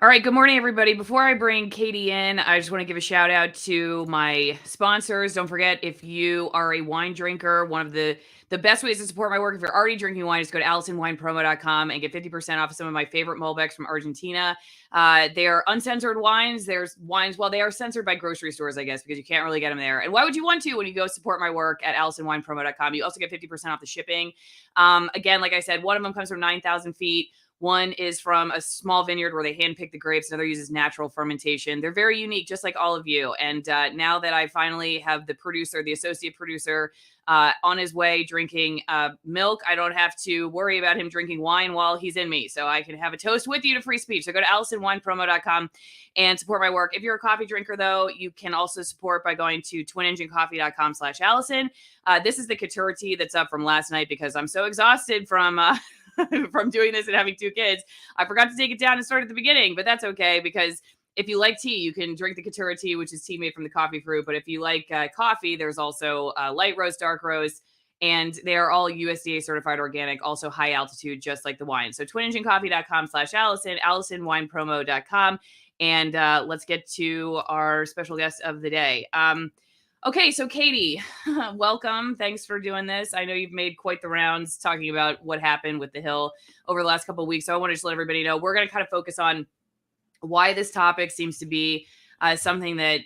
All right, good morning, everybody. Before I bring Katie in, I just want to give a shout out to my sponsors. Don't forget, if you are a wine drinker, one of the best ways to support my work, if you're already drinking wine, is go to AllisonWinePromo.com and get 50% off of some of my favorite Malbecs from Argentina. They are uncensored wines. There's wines, well, they are censored by grocery stores, I guess, because you can't really get them there. And why would you want to when you go support my work at AllisonWinePromo.com? You also get 50% off the shipping. Again, like I said, one of them comes from 9,000 feet. One is from a small vineyard where they handpick the grapes. Another uses natural fermentation. They're very unique, just like all of you. And now that I finally have the producer, the associate producer, on his way drinking milk, I don't have to worry about him drinking wine while he's in me. So I can have a toast with you to free speech. So go to AllisonWinePromo.com and support my work. If you're a coffee drinker, though, you can also support by going to TwinEngineCoffee.com/Allison. This is the Couture tea that's up from last night because I'm so exhausted from from doing this and having two kids. I forgot to take it down and start at the beginning, but that's okay because if you like tea, you can drink the Couture tea, which is tea made from the coffee fruit. But if you like coffee, there's also light roast, dark roast, and they are all USDA certified organic, also high altitude, just like the wine. So TwinEngineCoffee.com/Allison, AllisonWinePromo.com. And let's get to our special guest of the day. Okay, so Katie, welcome. Thanks for doing this. I know you've made quite the rounds talking about what happened with the Hill over the last couple of weeks. So I want to just let everybody know we're going to kind of focus on why this topic seems to be something that,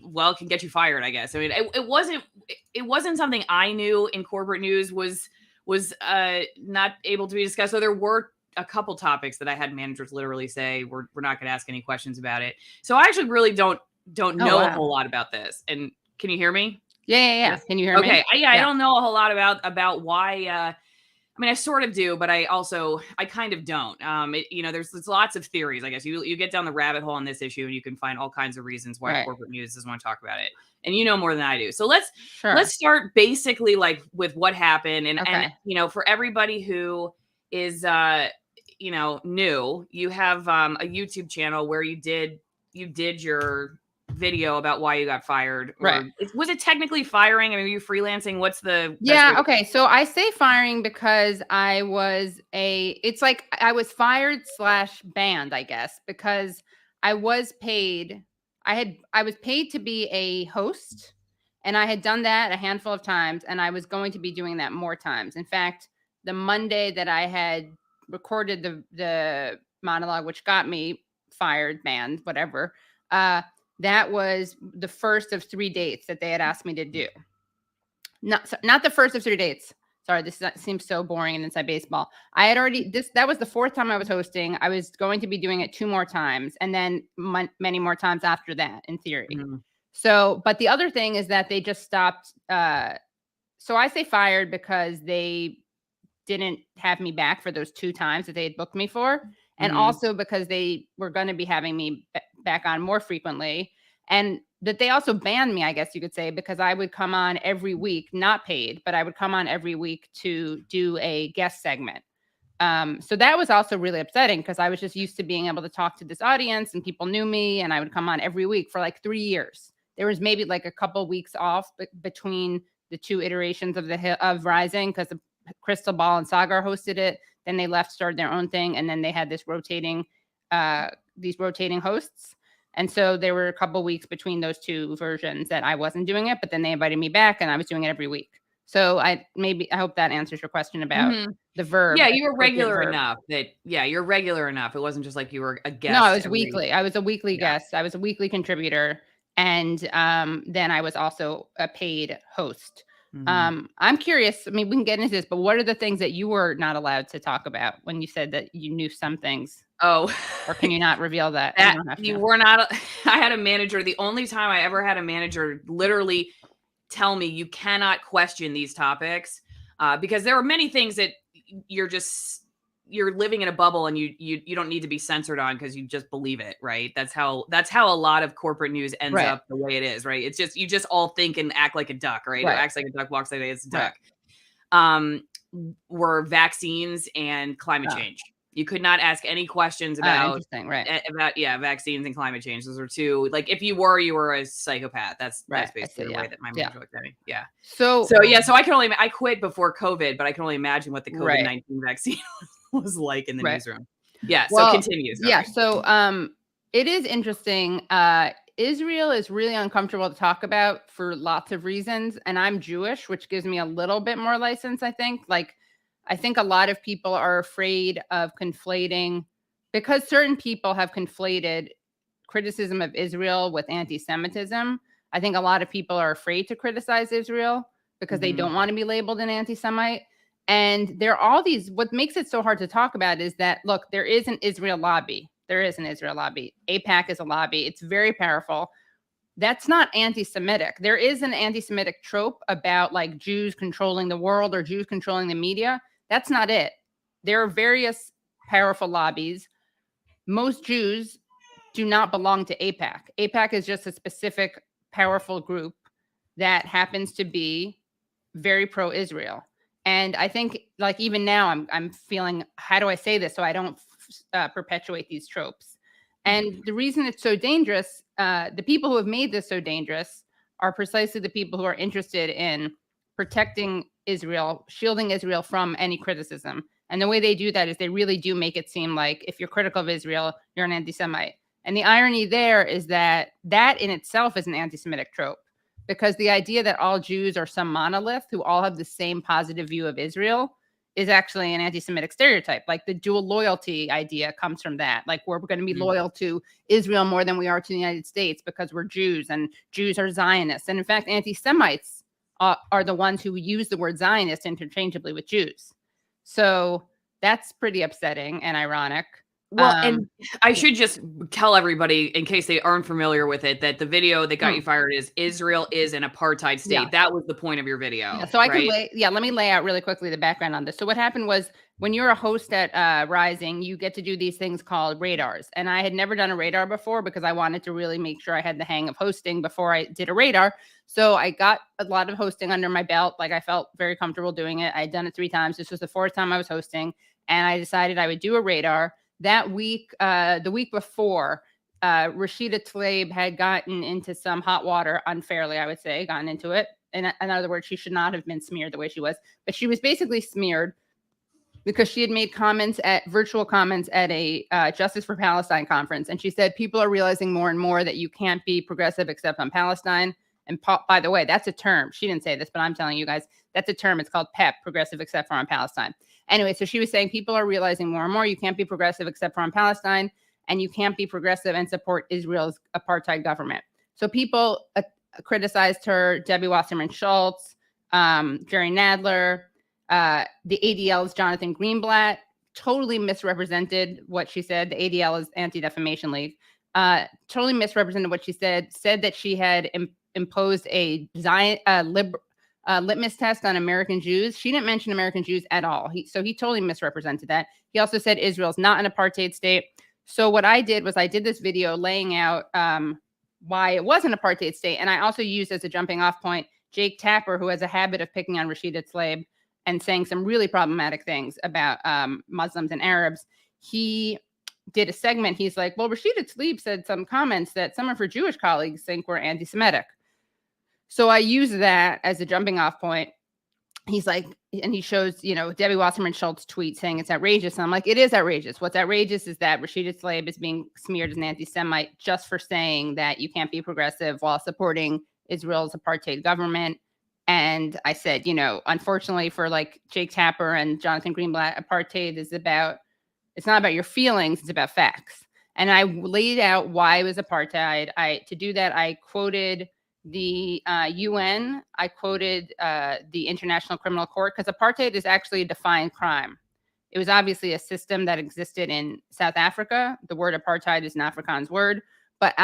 well, can get you fired, I guess. I mean, it wasn't something I knew in corporate news was not able to be discussed. So there were a couple topics that I had managers literally say, we're not going to ask any questions about it. So I actually really don't know a whole lot about this. And can you hear me? Yeah. Can you hear me? Okay. I don't know a whole lot about why. I mean, I sort of do, but I kind of don't. There's lots of theories, I guess. You get down the rabbit hole on this issue and you can find all kinds of reasons why corporate news doesn't want to talk about it. And you know more than I do. So let's start basically like with what happened. And for everybody who is new, you have a YouTube channel where you did your video about why you got fired. Right. Was it technically firing? I mean, were you freelancing? What's the okay. So I say firing because I was fired / banned, I guess, because I was paid. I was paid to be a host, and I had done that a handful of times, and I was going to be doing that more times. In fact, the Monday that I had recorded the monologue, which got me fired, banned, whatever, that was the first of 3 dates that they had asked me to do. Not the first of 3 dates. Sorry, this seems so boring and inside baseball. I had already, that was the 4th time I was hosting. I was going to be doing it 2 more times and then many more times after that, in theory. Mm-hmm. So, but the other thing is that they just stopped. So I say fired because they didn't have me back for those 2 times that they had booked me for. And also because they were going to be having me back on more frequently. And that they also banned me, I guess you could say, because I would come on every week, not paid, but I would come on every week to do a guest segment. So that was also really upsetting because I was just used to being able to talk to this audience and people knew me, and I would come on every week for like 3 years. There was maybe like a couple weeks off between the 2 iterations of Rising because Crystal Ball and Sagar hosted it. Then they left, started their own thing, and then they had this rotating hosts. And so there were a couple weeks between those 2 versions that I wasn't doing it, but then they invited me back and I was doing it every week. So I hope that answers your question about the verb. Yeah, you were regular enough you're regular enough. It wasn't just like you were a guest. No, I was weekly. I was a weekly guest. I was a weekly contributor. And then I was also a paid host. I'm curious. I mean, we can get into this, but what are the things that you were not allowed to talk about when you said that you knew some things? Oh, or can you not reveal that? You were not. I had a manager. The only time I ever had a manager literally tell me you cannot question these topics because there are many things that you're living in a bubble and you don't need to be censored on because you just believe it, right? That's how a lot of corporate news ends up the way it is, right? It's just you just all think and act like a duck, right? Or acts like a duck, walks like it's a duck. Were vaccines and climate change. You could not ask any questions about vaccines and climate change. Those are 2. Like if you were a psychopath. That's basically the way that my manager looked at me. Yeah. So I quit before COVID, but I can only imagine what the COVID-19 vaccine was like in the newsroom. Yeah. So Well, continue. Sorry. yeah. So it is interesting. Israel is really uncomfortable to talk about for lots of reasons. And I'm Jewish, which gives me a little bit more license, I think. Like, I think a lot of people are afraid of conflating, because certain people have conflated criticism of Israel with anti-Semitism. I think a lot of people are afraid to criticize Israel because they don't want to be labeled an anti-Semite. And there are all these, what makes it so hard to talk about is that, look, there is an Israel lobby. There is an Israel lobby. AIPAC is a lobby. It's very powerful. That's not anti-Semitic. There is an anti-Semitic trope about like Jews controlling the world or Jews controlling the media. That's not it. There are various powerful lobbies. Most Jews do not belong to AIPAC. AIPAC is just a specific powerful group that happens to be very pro-Israel. And I think, like, even now, I'm feeling, how do I say this so I don't perpetuate these tropes? And the reason it's so dangerous, the people who have made this so dangerous are precisely the people who are interested in protecting Israel, shielding Israel from any criticism. And the way they do that is they really do make it seem like if you're critical of Israel, you're an anti-Semite. And the irony there is that that in itself is an anti-Semitic trope, because the idea that all Jews are some monolith who all have the same positive view of Israel is actually an anti-Semitic stereotype. Like the dual loyalty idea comes from that. Like we're going to be loyal to Israel more than we are to the United States because we're Jews and Jews are Zionists. And in fact, anti-Semites are the ones who use the word Zionist interchangeably with Jews. So that's pretty upsetting and ironic. Well, and I should just tell everybody, in case they aren't familiar with it, that the video that got you fired is Israel is an apartheid state. Yeah. That was the point of your video. Yeah, so I could let me lay out really quickly the background on this. So what happened was, when you're a host at Rising, you get to do these things called radars. And I had never done a radar before because I wanted to really make sure I had the hang of hosting before I did a radar. So I got a lot of hosting under my belt. Like I felt very comfortable doing it. I had done it 3 times. This was the 4th time I was hosting. And I decided I would do a radar. That week, the week before, Rashida Tlaib had gotten into some hot water unfairly, I would say, gotten into it. In other words, she should not have been smeared the way she was. But she was basically smeared because she had made virtual comments at a Justice for Palestine conference. And she said, people are realizing more and more that you can't be progressive except on Palestine. And by the way, that's a term. She didn't say this, but I'm telling you guys, that's a term. It's called PEP, progressive except for on Palestine. Anyway, so she was saying people are realizing more and more you can't be progressive except for on Palestine, and you can't be progressive and support Israel's apartheid government. So people criticized her, Debbie Wasserman Schultz, Jerry Nadler, the ADL's Jonathan Greenblatt, totally misrepresented what she said. The ADL is Anti-Defamation League. Totally misrepresented what she said that she had imposed a litmus test on American Jews. She didn't mention American Jews at all. So he totally misrepresented that. He also said Israel's not an apartheid state. So what I did was I did this video laying out why it was an apartheid state. And I also used as a jumping off point Jake Tapper, who has a habit of picking on Rashida Tlaib and saying some really problematic things about Muslims and Arabs. He did a segment. He's like, well, Rashida Tlaib said some comments that some of her Jewish colleagues think were anti-Semitic. So I use that as a jumping off point. He's like, and he shows, Debbie Wasserman Schultz tweet saying it's outrageous. And I'm like, it is outrageous. What's outrageous is that Rashida Tlaib is being smeared as an anti-Semite just for saying that you can't be progressive while supporting Israel's apartheid government. And I said, unfortunately for like Jake Tapper and Jonathan Greenblatt, apartheid is it's not about your feelings, it's about facts. And I laid out why it was apartheid. To do that, I quoted the UN. I quoted the International Criminal Court, because apartheid is actually a defined crime. It was obviously a system that existed in South Africa. The word apartheid is an Afrikaans word, but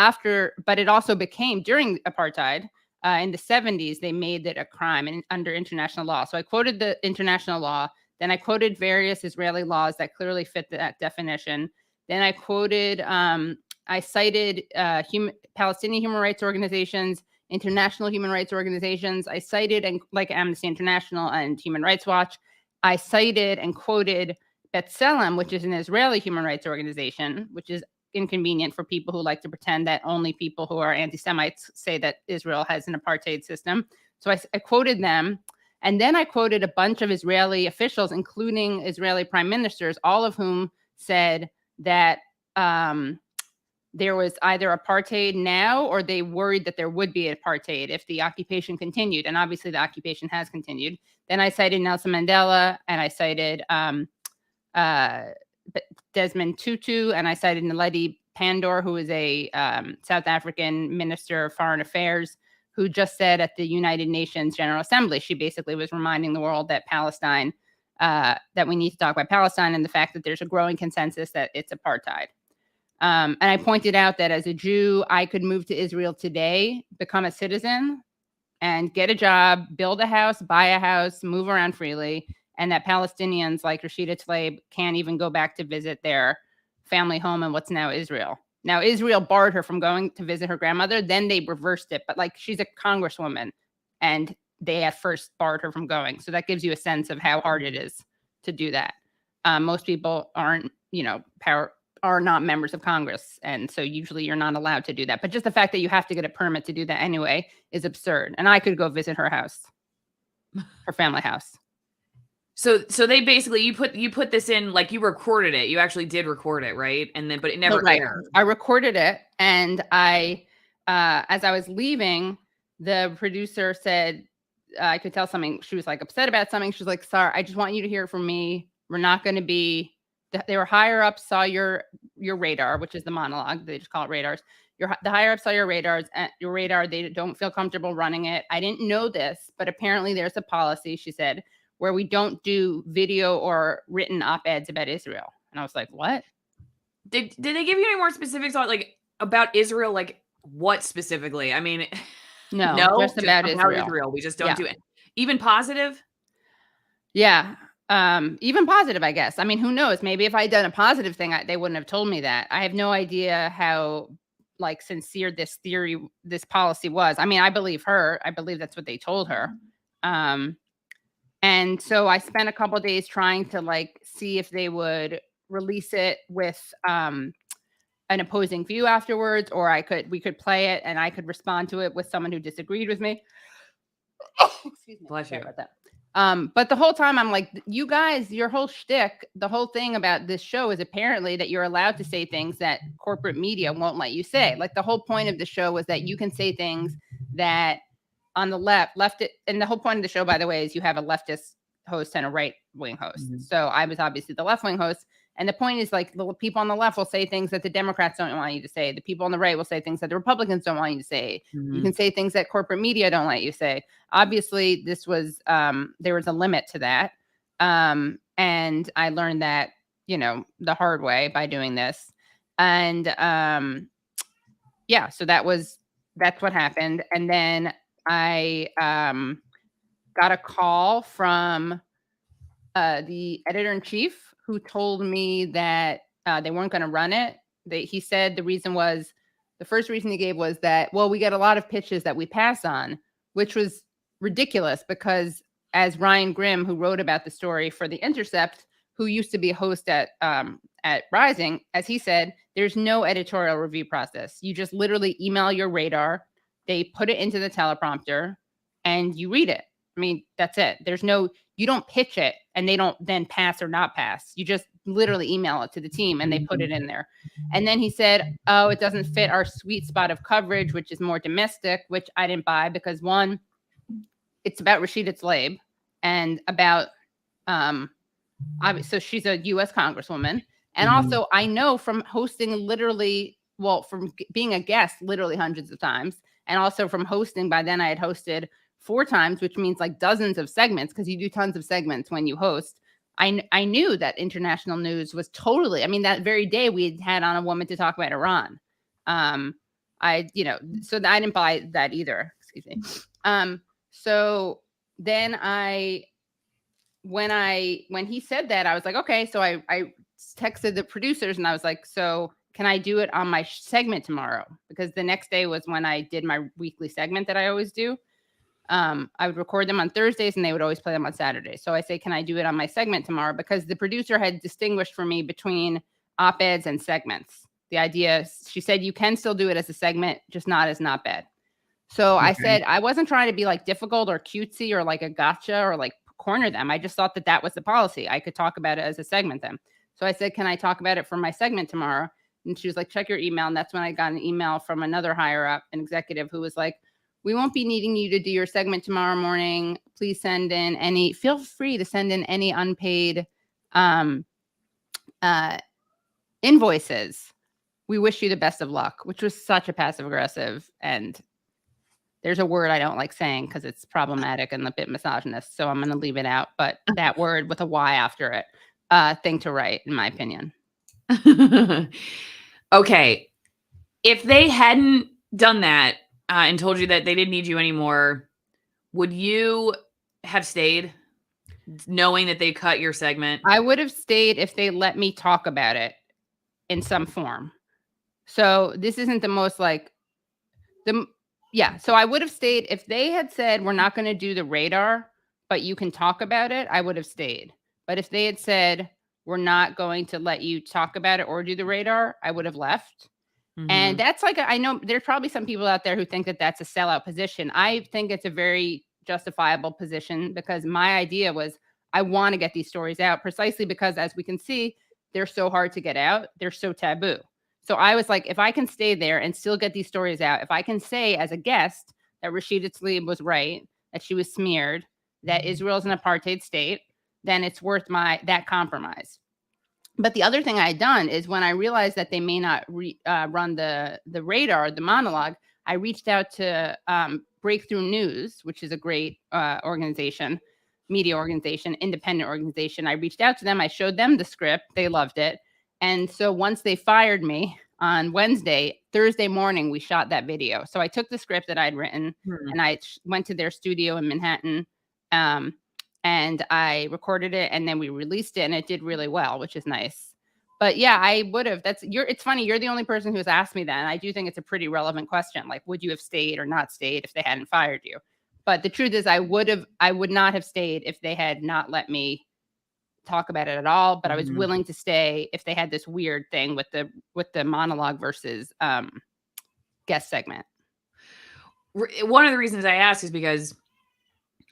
it also became, during apartheid, in the 70s, they made it a crime under international law. So I quoted the international law. Then I quoted various Israeli laws that clearly fit that definition. Then I quoted, I cited Palestinian human rights organizations, international human rights organizations. I cited, and like Amnesty International and Human Rights Watch, I cited and quoted B'Tselem, which is an Israeli human rights organization, which is inconvenient for people who like to pretend that only people who are anti-Semites say that Israel has an apartheid system. So I quoted them. And then I quoted a bunch of Israeli officials, including Israeli prime ministers, all of whom said that there was either apartheid now, or they worried that there would be apartheid if the occupation continued. And obviously the occupation has continued. Then I cited Nelson Mandela, and I cited Desmond Tutu, and I cited Naledi Pandor, who is a South African Minister of Foreign Affairs, who just said at the United Nations General Assembly, she basically was reminding the world that Palestine, that we need to talk about Palestine and the fact that there's a growing consensus that it's apartheid. And I pointed out that as a Jew, I could move to Israel today, become a citizen, and get a job, build a house, buy a house, move around freely, and that Palestinians like Rashida Tlaib can't even go back to visit their family home in what's now Israel. Now, Israel barred her from going to visit her grandmother. Then they reversed it. But like, she's a congresswoman, and they at first barred her from going. So that gives you a sense of how hard it is to do that. Most people aren't, are not members of Congress. And so usually you're not allowed to do that. But just the fact that you have to get a permit to do that anyway is absurd. And I could go visit her house, her family house. So they basically, you put this in, like, you recorded it. You actually did record it, right? And then, but it never aired. I recorded it, and I, as I was leaving, the producer said, I could tell something. She was like upset about something. She was like, "Sorry, I just want you to hear it from me. We're not going to be." They were higher up, saw your radar, which is the monologue. They just call it radars. The higher up saw your radars, your radar. They don't feel comfortable running it. I didn't know this, but apparently there's a policy, she said, where we don't do video or written op-eds about Israel. And I was like, what? Did they give you any more specifics on, like, about Israel? Like, what specifically? I mean, no, just about Israel. We just don't do it. Even positive? Yeah. Even positive, I guess. I mean, who knows? Maybe if I had done a positive thing, they wouldn't have told me that. I have no idea how, like, sincere this policy was. I mean, I believe her. I believe that's what they told her. And so I spent a couple of days trying to, like, see if they would release it with an opposing view afterwards, or we could play it and I could respond to it with someone who disagreed with me. Excuse me. Bless you. About that. But the whole time I'm like, you guys, your whole shtick, the whole thing about this show is apparently that you're allowed to say things that corporate media won't let you say. Like, the whole point of the show was that you can say things that on the left, and the whole point of the show, by the way, is you have a leftist host and a right-wing host. Mm-hmm. So I was obviously the left-wing host. And the point is, like, the people on the left will say things that the Democrats don't want you to say. The people on the right will say things that the Republicans don't want you to say. Mm-hmm. You can say things that corporate media don't let you say. Obviously, this was, there was a limit to that. And I learned that, the hard way by doing this. And so that's what happened. And then I got a call from the editor-in-chief, who told me that they weren't going to run it. He said the first reason he gave was that, well, we get a lot of pitches that we pass on, which was ridiculous because, as Ryan Grimm, who wrote about the story for The Intercept, who used to be a host at Rising, as he said, there's no editorial review process. You just literally email your radar, they put it into the teleprompter, and you read it. I mean, that's it. You don't pitch it and they don't then pass or not pass. You just literally email it to the team and they put it in there. And then he said, oh, it doesn't fit our sweet spot of coverage, which is more domestic, which I didn't buy because, one, it's about Rashida Tlaib and about, so she's a U.S. Congresswoman. And also I know from hosting from being a guest literally hundreds of times, and also from hosting, by then I had hosted 4 times, which means like dozens of segments, because you do tons of segments when you host. I knew that international news was totally, that very day we had on a woman to talk about Iran. So I didn't buy that either. Excuse me. So then when he said that, I was like, okay. So I texted the producers and I was like, so can I do it on my segment tomorrow? Because the next day was when I did my weekly segment that I always do. I would record them on Thursdays and they would always play them on Saturdays. So I say, can I do it on my segment tomorrow? Because the producer had distinguished for me between op-eds and segments. The idea, she said, you can still do it as a segment, just not as an op-ed. So I said, I wasn't trying to be like difficult or cutesy or like a gotcha or like corner them. I just thought that was the policy. I could talk about it as a segment then. So I said, can I talk about it for my segment tomorrow? And she was like, check your email. And that's when I got an email from another higher up, an executive, who was like, we won't be needing you to do your segment tomorrow morning. Please feel free to send in any unpaid invoices. We wish you the best of luck, which was such a passive aggressive. And there's a word I don't like saying because it's problematic and a bit misogynist. So I'm going to leave it out. But that word with a Y after it, thing to write, in my opinion. Okay. If they hadn't done that and told you that they didn't need you anymore, would you have stayed knowing that they cut your segment? I would have stayed if they let me talk about it in some form. So this isn't the most like so I would have stayed if they had said, we're not going to do the radar, but you can talk about it. I would have stayed. But if they had said, we're not going to let you talk about it or do the radar, I would have left. Mm-hmm. And that's like, I know there's probably some people out there who think that that's a sellout position. I think it's a very justifiable position because my idea was I want to get these stories out precisely because, as we can see, they're so hard to get out. They're so taboo. So I was like, if I can stay there and still get these stories out, if I can say as a guest that Rashida Tlaib was right, that she was smeared, that Israel's an apartheid state, then it's worth that compromise. But the other thing I had done is when I realized that they may not run the radar, the monologue, I reached out to Breakthrough News, which is a great organization, media organization, independent organization. I reached out to them. I showed them the script. They loved it. And so once they fired me on Wednesday, Thursday morning, we shot that video. So I took the script that I'd written and I went to their studio in Manhattan and I recorded it and then we released it and it did really well, which is nice. But yeah, I would have. It's funny. You're the only person who's asked me that. And I do think it's a pretty relevant question. Like, would you have stayed or not stayed if they hadn't fired you? But the truth is I would not have stayed if they had not let me talk about it at all, but I was willing to stay if they had this weird thing with the monologue versus guest segment. One of the reasons I asked is because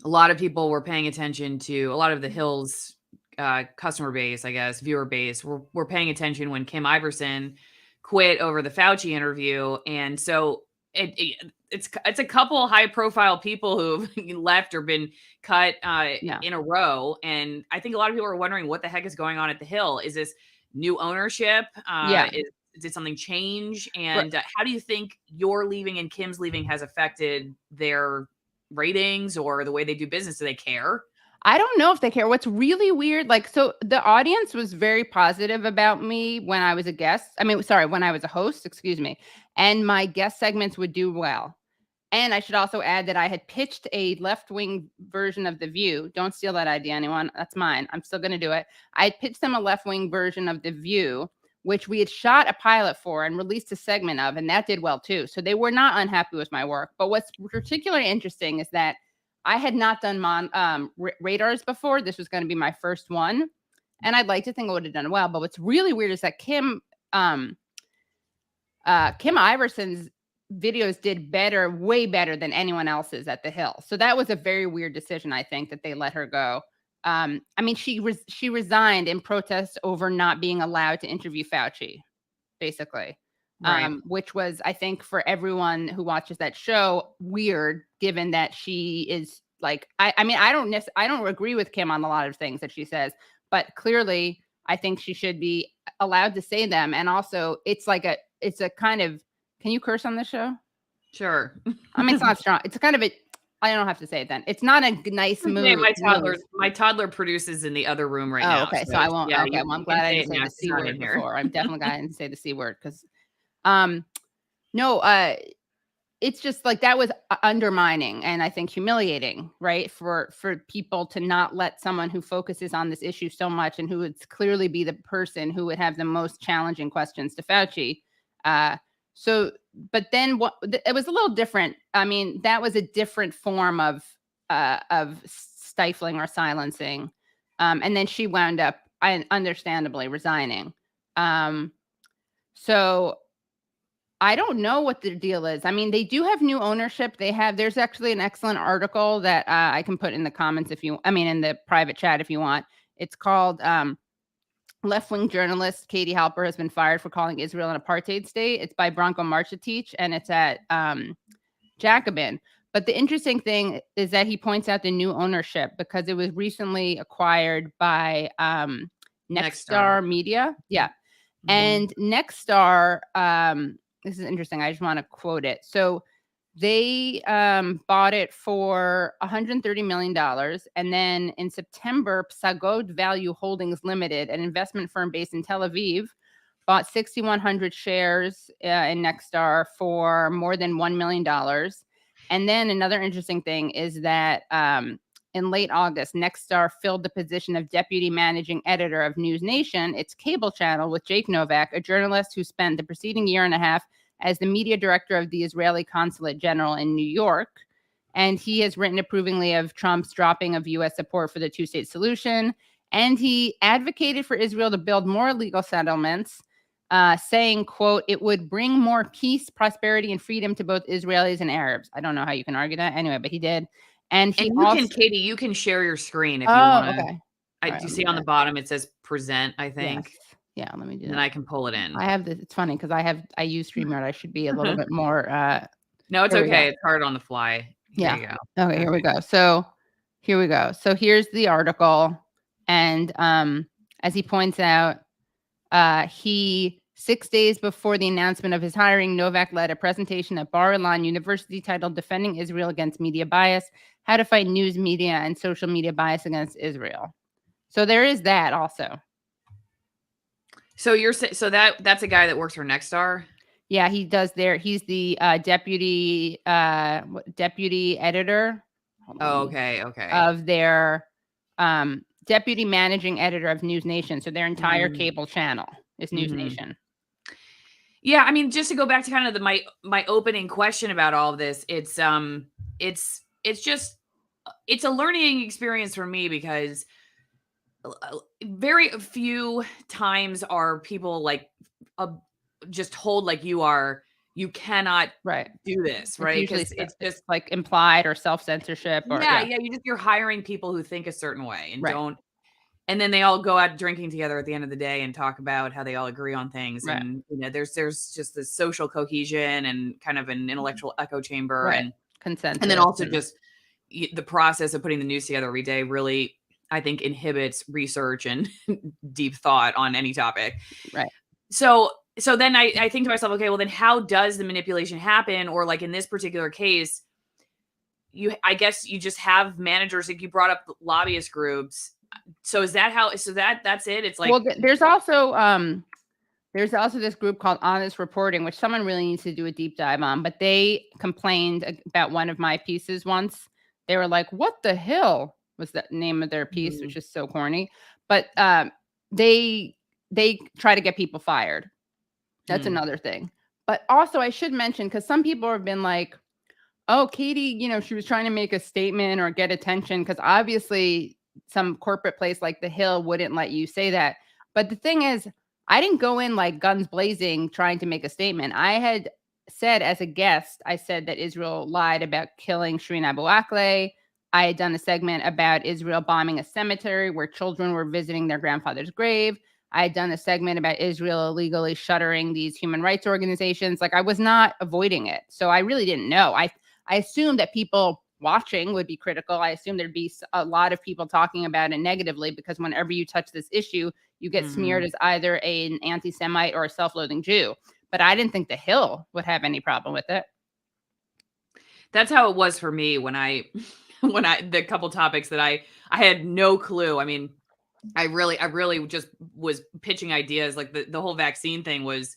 a lot of people were paying attention to a lot of the Hills customer base, I guess, viewer base, were paying attention when Kim Iverson quit over the Fauci interview. And so it's a couple high profile people who've left or been cut in a row. And I think a lot of people are wondering what the heck is going on at the Hill. Is this new ownership? Did something change? And how do you think your leaving and Kim's leaving has affected their ratings or the way they do business? Do they care? I don't know if they care. What's really weird, so the audience was very positive about me when I was a guest. When I was a host, excuse me. And my guest segments would do well. And I should also add that I had pitched a left-wing version of The View. Don't steal that idea, anyone. That's mine. I'm still going to do it. I had pitched them a left-wing version of The View, which we had shot a pilot for and released a segment of, and that did well too. So they were not unhappy with my work. But what's particularly interesting is that I had not done radars before. This was going to be my first one. And I'd like to think I would have done well. But what's really weird is that Kim Iverson's videos did better, way better than anyone else's at the Hill. So that was a very weird decision, I think, that they let her go. She resigned in protest over not being allowed to interview Fauci, basically. Right. Which was, I think, for everyone who watches that show, weird, given that she is like, I don't agree with Kim on a lot of things that she says, but clearly I think she should be allowed to say them. And also it's a kind of, can you curse on this show? Sure. It's not strong. It's kind of I don't have to say it then. It's not a nice move. My toddler produces in the other room right now. Okay. So I won't. Yeah, okay. Well, I'm glad I didn't say the C word before. I'm definitely glad I didn't say the C word because it's just like that was undermining and I think humiliating, right? For people to not let someone who focuses on this issue so much and who would clearly be the person who would have the most challenging questions to Fauci. But then it was a little different. That was a different form of stifling or silencing. And then she wound up, understandably, resigning. So I don't know what the deal is. They do have new ownership. There's actually an excellent article that I can put in the comments in the private chat if you want. It's called left-wing journalist Katie Halper has been fired for calling Israel an apartheid state. It's by Branko Marcetic, and it's at Jacobin. But the interesting thing is that he points out the new ownership because it was recently acquired by Nexstar Media. Yeah. Mm-hmm. And Nexstar, this is interesting. I just want to quote it. So they bought it for $130 million. And then in September, Psagot Value Holdings Limited, an investment firm based in Tel Aviv, bought 6,100 shares in Nexstar for more than $1 million. And then another interesting thing is that in late August, Nexstar filled the position of deputy managing editor of News Nation, its cable channel, with Jake Novak, a journalist who spent the preceding year and a half as the media director of the Israeli Consulate General in New York. And he has written approvingly of Trump's dropping of U.S. support for the two-state solution. And he advocated for Israel to build more legal settlements, saying, quote, it would bring more peace, prosperity, and freedom to both Israelis and Arabs. I don't know how you can argue that. Anyway, but he did. And he also, Katie, you can share your screen if you want to. Okay. Do you see on the bottom it says present, I think? Yes. Yeah, let me do that. And I can pull it in. I have this. It's funny because I use StreamYard. I should be a little bit more. No, it's okay. It's hard on the fly. Yeah. There you go. Okay, here we go. So here we go. So here's the article. And as he points out, 6 days before the announcement of his hiring, Novak led a presentation at Bar-Ilan University titled Defending Israel Against Media Bias, How to Fight News Media and Social Media Bias Against Israel. So there is that also. So that's a guy that works for Nexstar? Yeah, he does he's the deputy editor. Oh, okay. Of their deputy managing editor of News Nation. So their entire cable channel is News Nation. Yeah, I mean, just to go back to kind of my opening question about all of this, it's a learning experience for me because very few times are people like just told like you cannot do this, right? Because it's just like implied or self-censorship or you're hiring people who think a certain way and don't. And then they all go out drinking together at the end of the day and talk about how they all agree on things. Right. And, there's just this social cohesion and kind of an intellectual echo chamber and consensus. And then also just the process of putting the news together every day really, I think, inhibits research and deep thought on any topic. Right. So then I think to myself, okay, well then how does the manipulation happen? Or like in this particular case, I guess you just have managers, like you brought up lobbyist groups. So is that how? So that's it. It's like, well, there's also this group called Honest Reporting, which someone really needs to do a deep dive on. But they complained about one of my pieces once. They were like, "What the hell was the name of their piece?" Which is so corny. But they try to get people fired. That's another thing. But also, I should mention because some people have been like, "Oh, Katie, she was trying to make a statement or get attention," because obviously some corporate place like The Hill wouldn't let you say that. But the thing is, I didn't go in like guns blazing trying to make a statement. I had said as a guest, I said that Israel lied about killing Shireen Abu Akleh. I had done a segment about Israel bombing a cemetery where children were visiting their grandfather's grave. I had done a segment about Israel illegally shuttering these human rights organizations. Like I was not avoiding it. So I really didn't know. I assumed that people watching would be critical. I assume there'd be a lot of people talking about it negatively because whenever you touch this issue, you get smeared as either an anti-Semite or a self-loathing Jew. But I didn't think The Hill would have any problem with it. That's how it was for me when the couple topics that I had no clue. I mean, I really just was pitching ideas. Like the whole vaccine thing was,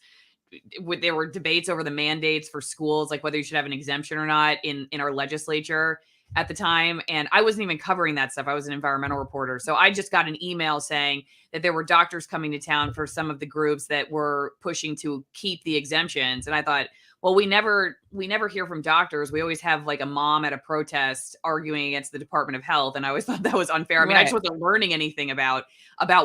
there were debates over the mandates for schools, like whether you should have an exemption or not in our legislature at the time. And I wasn't even covering that stuff. I was an environmental reporter. So I just got an email saying that there were doctors coming to town for some of the groups that were pushing to keep the exemptions. And I thought, well, we never hear from doctors. We always have like a mom at a protest arguing against the Department of Health. And I always thought that was unfair. I mean, I just wasn't learning anything about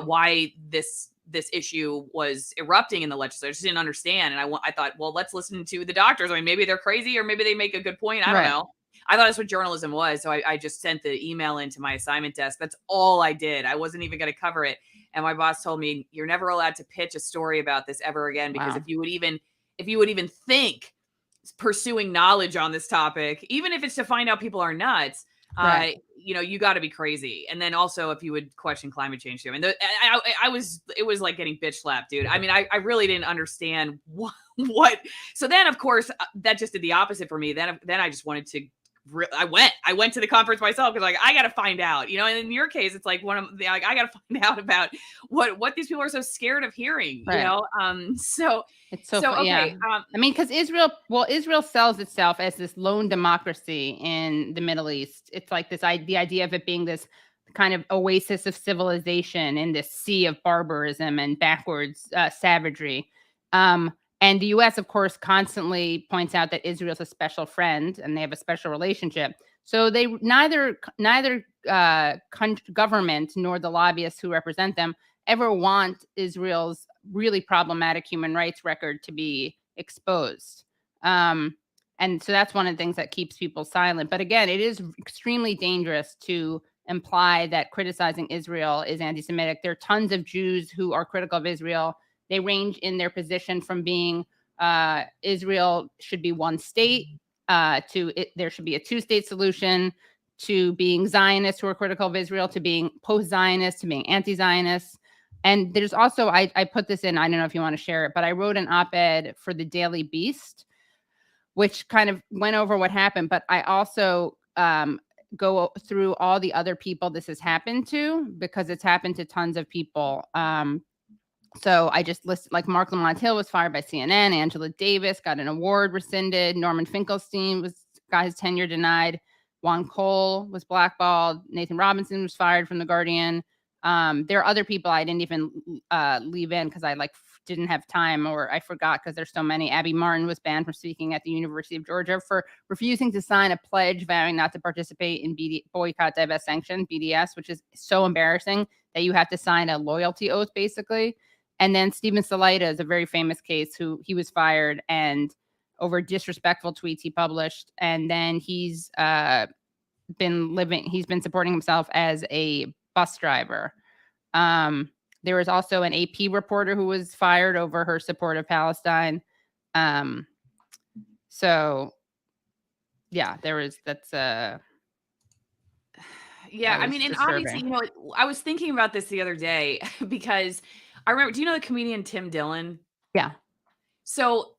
why this issue was erupting in the legislature. I just didn't understand. And I thought, well, let's listen to the doctors. I mean, maybe they're crazy or maybe they make a good point. I don't know. I thought that's what journalism was. So I just sent the email into my assignment desk. That's all I did. I wasn't even going to cover it. And my boss told me, you're never allowed to pitch a story about this ever again, because Wow. if you would even think pursuing knowledge on this topic, even if it's to find out people are nuts, Right. you got to be crazy. And then also if you would question climate change too. And it was like getting bitch slapped, dude. I mean, I really didn't understand what. So then, of course, that just did the opposite for me. Then I just wanted to. I went to the conference myself because like I got to find out, and in your case, it's like I got to find out about what these people are so scared of hearing, Right. So it's so okay. Yeah. I mean, because Israel sells itself as this lone democracy in the Middle East. It's like the idea of it being this kind of oasis of civilization in this sea of barbarism and backwards savagery. And the U.S., of course, constantly points out that Israel's a special friend and they have a special relationship. So they neither government nor the lobbyists who represent them ever want Israel's really problematic human rights record to be exposed. And so that's one of the things that keeps people silent. But again, it is extremely dangerous to imply that criticizing Israel is anti-Semitic. There are tons of Jews who are critical of Israel. They range in their position from being Israel should be one state there should be a two-state solution, to being Zionists who are critical of Israel, to being post-Zionists, to being anti-Zionists. And there's also, I put this in, I don't know if you want to share it, but I wrote an op-ed for the Daily Beast, which kind of went over what happened. But I also go through all the other people this has happened to, because it's happened to tons of people. So I just listed, like, Mark Lamont Hill was fired by CNN. Angela Davis got an award rescinded. Norman Finkelstein got his tenure denied. Juan Cole was blackballed. Nathan Robinson was fired from The Guardian. There are other people I didn't even leave in because I didn't have time, or I forgot because there's so many. Abby Martin was banned from speaking at the University of Georgia for refusing to sign a pledge vowing not to participate in boycott, divest, sanction, BDS, which is so embarrassing that you have to sign a loyalty oath, basically. And then Stephen Salaita is a very famous case who he was fired and over disrespectful tweets he published. And then he's been supporting himself as a bus driver. There was also an AP reporter who was fired over her support of Palestine. So yeah, yeah, I mean, and obviously, I was thinking about this the other day because I remember, do you know the comedian Tim Dillon? Yeah. So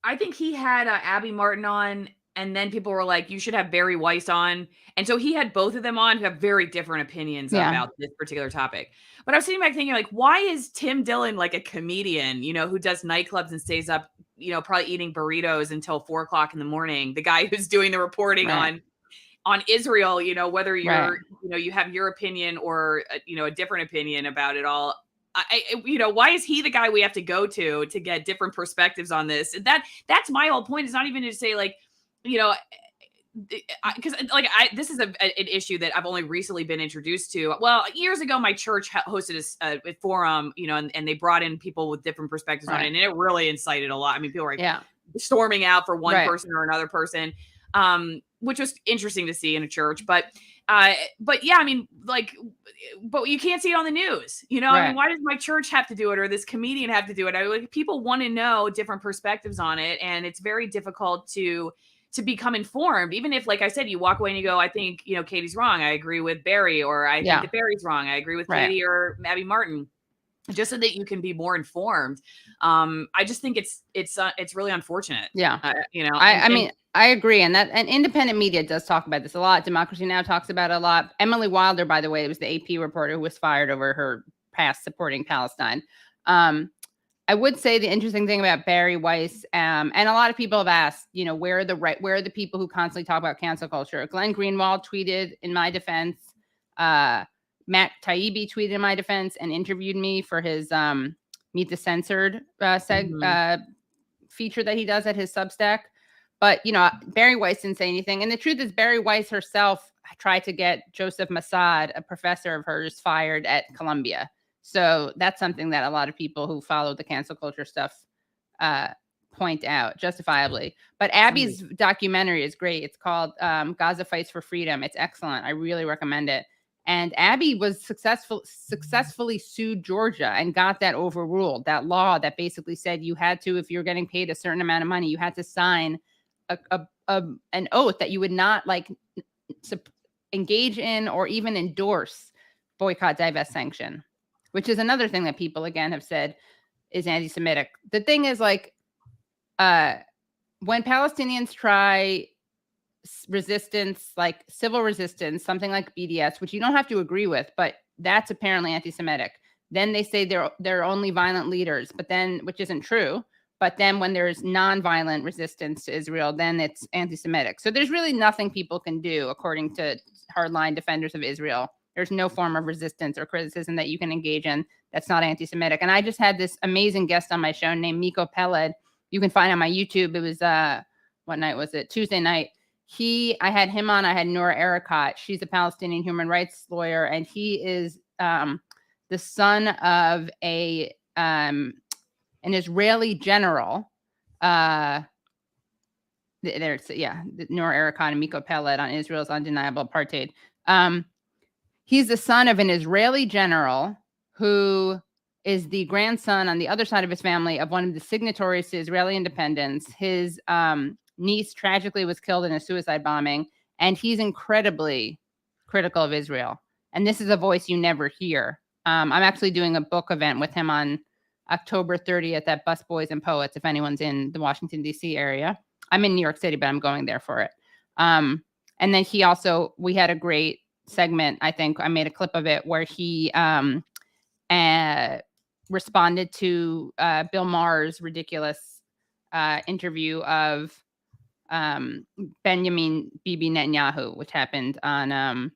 I think he had Abby Martin on, and then people were like, you should have Barry Weiss on. And so he had both of them on who have very different opinions about this particular topic. But I was sitting back thinking, like, why is Tim Dillon like a comedian, who does nightclubs and stays up, probably eating burritos until 4:00 in the morning? The guy who's doing the reporting on Israel, whether you're, you have your opinion or, a different opinion about it all. Why is he the guy we have to go to get different perspectives on this? That's my whole point. It's not even to say, like, because this is an issue that I've only recently been introduced to. Well, years ago, my church hosted a forum, and they brought in people with different perspectives on it, and it really incited a lot. I mean, people were storming out for one person or another person, which was interesting to see in a church. But yeah, I mean, but you can't see it on the news, I mean, why does my church have to do it, or this comedian have to do it? People want to know different perspectives on it, and it's very difficult to become informed, even if, like I said, you walk away and you go, I think, Katie's wrong. I agree with Barry, or I think that Barry's wrong. I agree with Katie or Abby Martin, just so that you can be more informed. I just think it's really unfortunate. Yeah. I mean, I agree. And independent media does talk about this a lot. Democracy Now! Talks about it a lot. Emily Wilder, by the way, was the AP reporter who was fired over her past supporting Palestine. I would say the interesting thing about Barry Weiss, and a lot of people have asked, where are the people who constantly talk about cancel culture? Glenn Greenwald tweeted in my defense. Matt Taibbi tweeted in my defense and interviewed me for his Meet the Censored feature that he does at his Substack. But, Barry Weiss didn't say anything. And the truth is, Barry Weiss herself tried to get Joseph Massad, a professor of hers, fired at Columbia. So that's something that a lot of people who follow the cancel culture stuff point out, justifiably. But Abby's documentary is great. It's called Gaza Fights for Freedom. It's excellent. I really recommend it. And Abby was successfully sued Georgia and got that overruled. That law that basically said you had to, if you're getting paid a certain amount of money, you had to sign an oath that you would not like engage in or even endorse boycott, divest, sanction, which is another thing that people again have said is anti-Semitic. The thing is, like, when Palestinians try resistance, like civil resistance, something like BDS, which you don't have to agree with, but that's apparently anti-Semitic. Then they say they're only violent leaders, but then, which isn't true. But then when there's non-violent resistance to Israel, then it's anti-Semitic. So there's really nothing people can do, according to hardline defenders of Israel. There's no form of resistance or criticism that you can engage in that's not anti-Semitic. And I just had this amazing guest on my show named Miko Peled. You can find on my YouTube. It was, what night was it? Tuesday night. I had him on. I had Noura Erakat. She's a Palestinian human rights lawyer, and he is the son of an Israeli general. Noura Erakat and Miko Peled on Israel's undeniable apartheid. He's the son of an Israeli general who is the grandson on the other side of his family of one of the signatories to Israeli independence. His niece tragically was killed in a suicide bombing, and he's incredibly critical of Israel. And this is a voice you never hear. I'm actually doing a book event with him on October 30th at Bus Boys and Poets, if anyone's in the Washington, D.C. area. I'm in New York City, but I'm going there for it. And then we had a great segment. I think I made a clip of it where he responded to Bill Maher's ridiculous interview of Benjamin Bibi Netanyahu, which happened on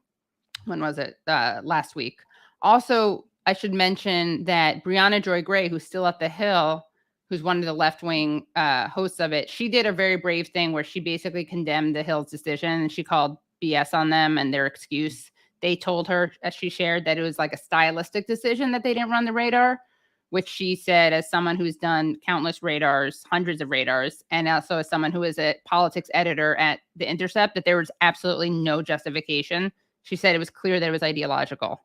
when was it? Last week. Also, I should mention that Brianna Joy Gray, who's still at The Hill, who's one of the left-wing hosts of it, she did a very brave thing where she basically condemned The Hill's decision, and she called BS on them and their excuse. They told her, as she shared, that it was like a stylistic decision that they didn't run the radar, which she said, as someone who's done countless radars, hundreds of radars, and also as someone who is a politics editor at The Intercept, that there was absolutely no justification. She said it was clear that it was ideological.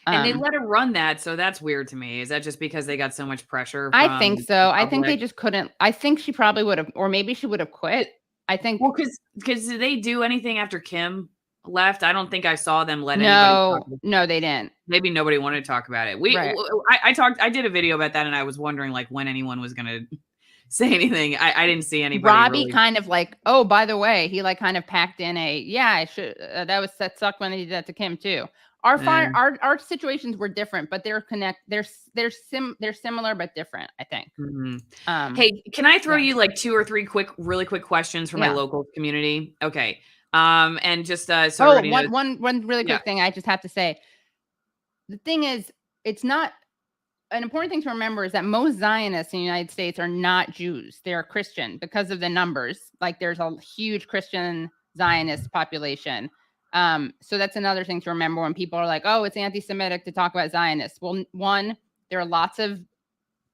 And they let her run that, so that's weird to me. Is that just because they got so much pressure? I think so. I think they just couldn't. I think she probably would have, or maybe she would have quit. I think. Well, because did they do anything after Kim left? I don't think I saw them let anybody. No, they didn't. Maybe nobody wanted to talk about it. I did a video about that, and I was wondering like when anyone was gonna say anything. I didn't see anybody. Robbie really. Kind of like, oh, by the way, he like kind of packed in I should. That sucked when he did that to Kim too. Our situations were different, but they're similar but different, I think. Mm-hmm. Hey, can I throw you like 2 or 3 really quick questions from my local community? Okay. And just one really quick thing I just have to say. The thing is, it's not an important thing to remember is that most Zionists in the United States are not Jews. They're Christian because of the numbers. Like there's a huge Christian Zionist population. So that's another thing to remember when people are like, oh, it's anti-Semitic to talk about Zionists. Well, one, there are lots of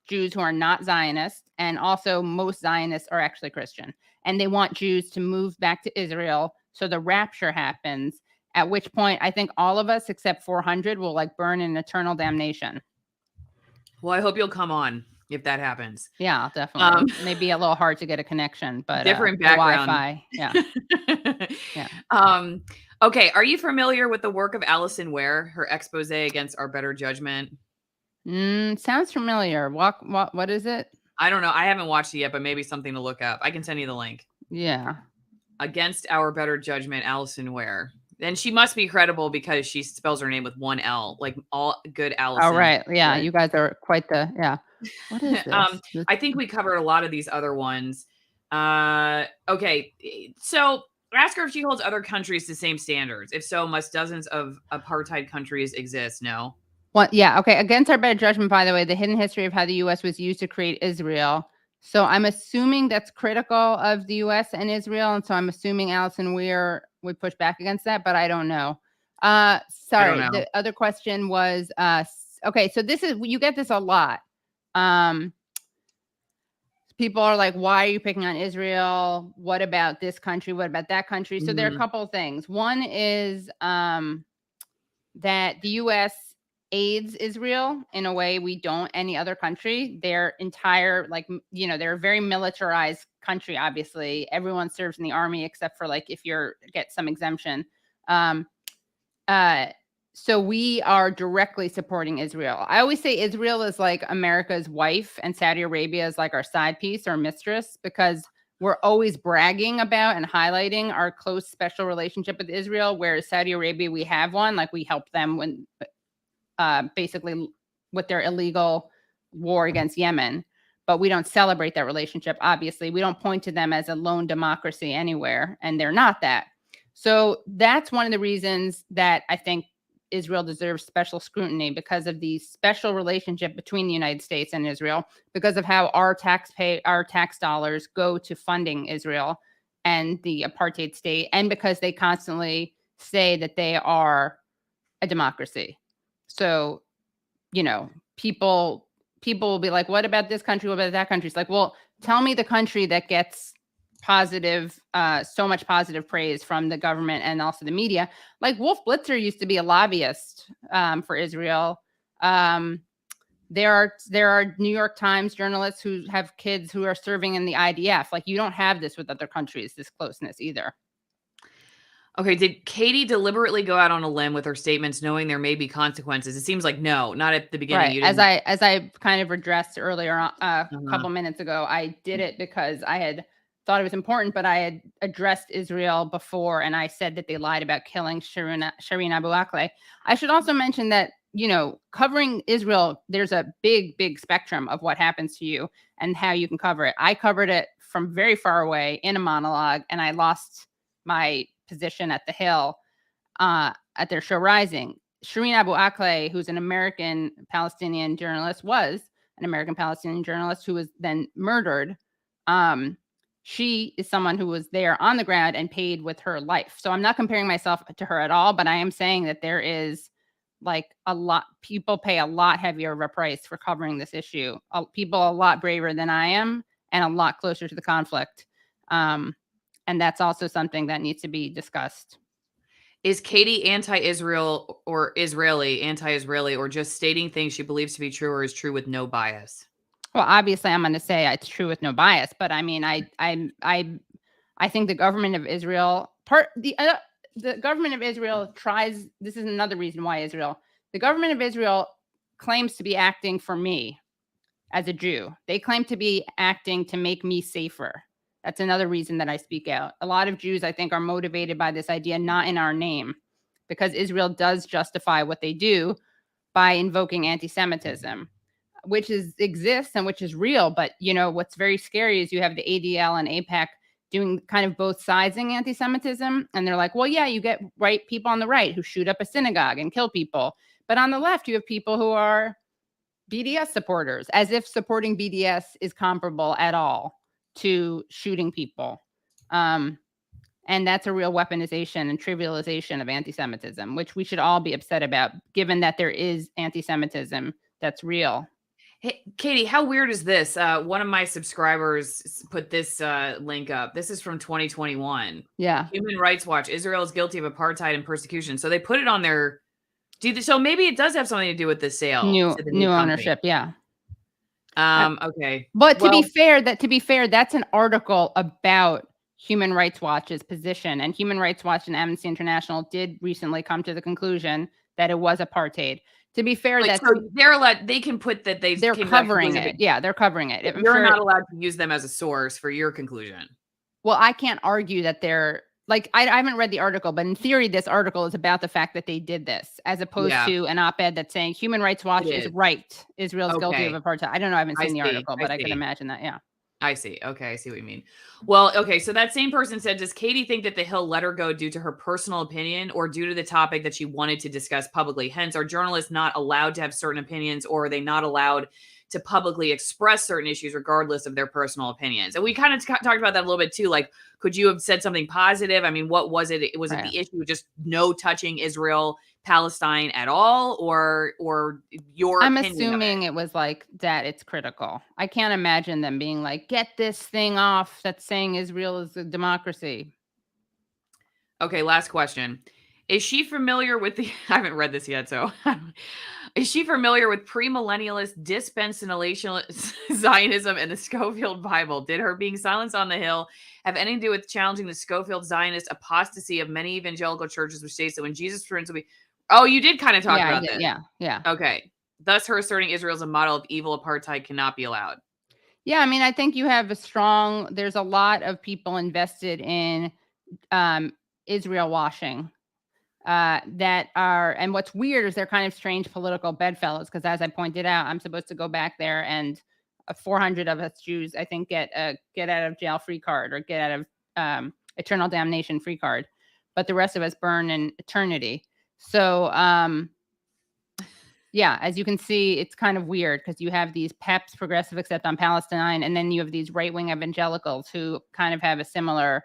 Jews who are not Zionists, and also most Zionists are actually Christian. And they want Jews to move back to Israel so the rapture happens, at which point I think all of us except 400 will like burn in eternal damnation. Well, I hope you'll come on if that happens. Yeah, definitely. Maybe a little hard to get a connection, but different background. Wi-Fi. Yeah. Yeah. Okay. Are you familiar with the work of Alison Ware, her expose against our better judgment? Sounds familiar. What is it? I don't know. I haven't watched it yet, but maybe something to look up. I can send you the link. Yeah. Against Our Better Judgment, Alison Ware. And she must be credible because she spells her name with 1 L, like all good Alison. Oh, right. Yeah. Right? You guys are quite the, What is this? I think we covered a lot of these other ones. Okay. So ask her if she holds other countries to the same standards. If so, must dozens of apartheid countries exist? No. Well, yeah. Okay. Against Our Better Judgment, by the way, the hidden history of how the U.S. was used to create Israel. So I'm assuming that's critical of the U.S. and Israel. And so I'm assuming Alison Ware would push back against that, but I don't know. Sorry. The other question was, okay. So you get this a lot. People are like, why are you picking on Israel? What about this country? What about that country? So there are a couple of things. One is, that the U.S. aids Israel in a way we don't any other country. Their entire, they're a very militarized country, obviously. Everyone serves in the army except for if you're get some exemption. Um, so we are directly supporting Israel. I always say Israel is like America's wife and Saudi Arabia is like our side piece or mistress, because we're always bragging about and highlighting our close special relationship with Israel, whereas Saudi Arabia, we have one. We help them when basically with their illegal war against Yemen, but we don't celebrate that relationship. Obviously, we don't point to them as a lone democracy anywhere, and they're not that. So that's one of the reasons that I think Israel deserves special scrutiny, because of the special relationship between the United States and Israel, because of how our tax dollars go to funding Israel and the apartheid state, and because they constantly say that they are a democracy. So, people will be like, what about this country? What about that country? It's like, well, tell me the country that gets so much positive praise from the government and also the media. Like Wolf Blitzer used to be a lobbyist for Israel. There are New York Times journalists who have kids who are serving in the IDF. You don't have this with other countries, this closeness either. Okay, did Katie deliberately go out on a limb with her statements knowing there may be consequences? It seems like no, not at the beginning. Right. As I kind of addressed earlier a couple minutes ago, I did it because I had thought it was important, but I had addressed Israel before, and I said that they lied about killing Shireen Abu Akleh. I should also mention that, covering Israel, there's a big spectrum of what happens to you and how you can cover it. I covered it from very far away in a monologue, and I lost my position at the Hill at their show Rising. Shireen Abu Akleh, who's an American-Palestinian journalist, was an American-Palestinian journalist who was then murdered. She is someone who was there on the ground and paid with her life. So I'm not comparing myself to her at all, but I am saying that there is people pay a lot heavier of a price for covering this issue. People a lot braver than I am and a lot closer to the conflict. And that's also something that needs to be discussed. Is Katie anti-Israel or Israeli, anti-Israeli, or just stating things she believes to be true or is true with no bias? Well, obviously, I'm going to say it's true with no bias, but I mean, I think the government of Israel the government of Israel tries. This is another reason why the government of Israel claims to be acting for me as a Jew. They claim to be acting to make me safer. That's another reason that I speak out. A lot of Jews, I think, are motivated by this idea, not in our name, because Israel does justify what they do by invoking anti-Semitism, which exists and which is real. But, what's very scary is you have the ADL and AIPAC doing kind of both sizing anti-Semitism. And they're like, well, yeah, you get people on the right who shoot up a synagogue and kill people. But on the left, you have people who are BDS supporters, as if supporting BDS is comparable at all to shooting people. And that's a real weaponization and trivialization of anti-Semitism, which we should all be upset about, given that there is anti-Semitism that's real. Hey, Katie, how weird is this? One of my subscribers put this link up. This is from 2021. Yeah. Human Rights Watch, Israel is guilty of apartheid and persecution. So they put it on their... So maybe it does have something to do with the sale. New ownership, yeah. Okay. But to be fair, that's an article about Human Rights Watch's position, and Human Rights Watch and Amnesty International did recently come to the conclusion that it was apartheid. To be fair, so they're allowed. They can put that they're covering it. Yeah, they're covering it. You're not allowed to use them as a source for your conclusion. Well, I can't argue that they're I haven't read the article, but in theory, this article is about the fact that they did this, as opposed to an op-ed that's saying Human Rights Watch is right. Israel's guilty of apartheid. I don't know. I haven't seen the article, but I can imagine that. Yeah. I see. Okay. I see what you mean. Well, okay. So that same person said, does Katie think that the Hill let her go due to her personal opinion or due to the topic that she wanted to discuss publicly? Hence, are journalists not allowed to have certain opinions, or are they not allowed to publicly express certain issues regardless of their personal opinions? And we kind of talked about that a little bit too. Could you have said something positive? I mean, what was it? Was it the issue just no touching Israel, Palestine at all, or your I'm assuming it was that it's critical. I can't imagine them being like, get this thing off that's saying Israel is a democracy. Okay, last question. Is she familiar with the I haven't read this yet, so is she familiar with premillennialist dispensational Zionism and the Scofield Bible? Did her being silenced on the Hill have anything to do with challenging the Scofield Zionist apostasy of many evangelical churches, which states that when Jesus returns will be Oh, you did kind of talk about this. Yeah. Okay. Thus her asserting Israel as a model of evil apartheid cannot be allowed. Yeah, I mean, I think you have there's a lot of people invested in Israel washing and what's weird is they're kind of strange political bedfellows because, as I pointed out, I'm supposed to go back there and 400 of us Jews, I think, get a get out of jail free card or get out of eternal damnation free card, but the rest of us burn in eternity. So, yeah, as you can see, it's kind of weird because you have these PEPs, progressive except on Palestine, and then you have these right-wing evangelicals who kind of have a similar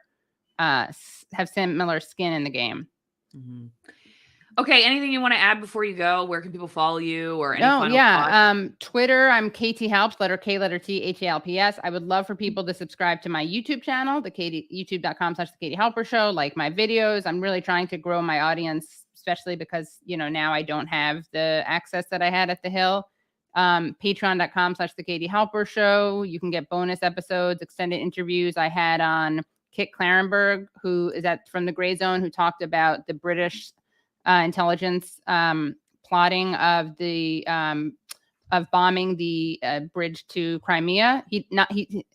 skin in the game. Mm-hmm. Okay, anything you want to add before you go? Where can people follow you or any final thoughts? Twitter, I'm KT Halps, letter K, letter T, HALPS. I would love for people to subscribe to my YouTube channel, youtube.com/The Katie Halper Show, like my videos. I'm really trying to grow my audience, especially because, now I don't have the access that I had at the Hill. Patreon.com/The Katie Halper Show. You can get bonus episodes, extended interviews. I had on Kit Clarenberg, who is from the Gray Zone, who talked about the British intelligence plotting of bombing the bridge to Crimea.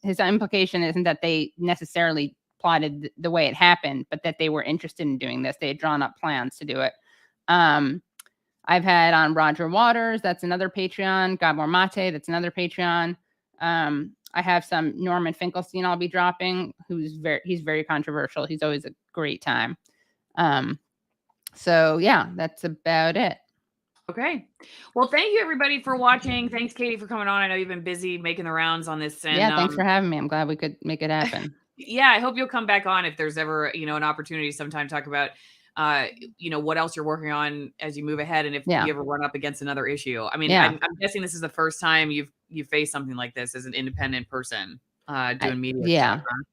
His implication isn't that they necessarily plotted the way it happened, but that they were interested in doing this. They had drawn up plans to do it. I've had on Roger Waters, that's another Patreon. Gabor Mate, that's another Patreon. I have some Norman Finkelstein I'll be dropping, he's very controversial. He's always a great time. So yeah, that's about it. Okay. Well, thank you everybody for watching. Thanks, Katie, for coming on. I know you've been busy making the rounds on this. And, yeah, thanks for having me. I'm glad we could make it happen. Yeah, I hope you'll come back on if there's ever, an opportunity sometime to talk about, what else you're working on as you move ahead, and if you ever run up against another issue. I mean, I'm guessing this is the first time you've faced something like this as an independent person doing media stuff, huh?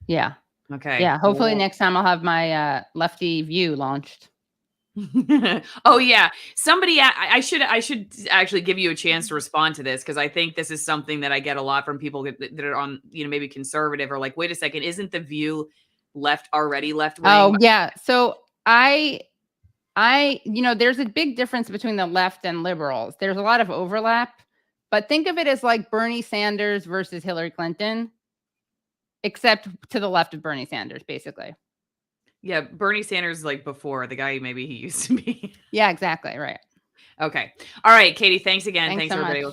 Yeah. Okay. Yeah. Hopefully next time I'll have my Lefty View launched. Oh yeah, somebody I should actually give you a chance to respond to this, because I think this is something that I get a lot from people that are on maybe conservative, or like, wait a second, isn't the View already left wing? Oh yeah, so I there's a big difference between the left and liberals. There's a lot of overlap, but think of it as like Bernie Sanders versus Hillary Clinton, except to the left of Bernie Sanders, basically. Yeah, Bernie Sanders, like before, the guy maybe he used to be. Yeah, exactly. Right. Okay. All right, Katie, thanks again. Thanks so everybody. much.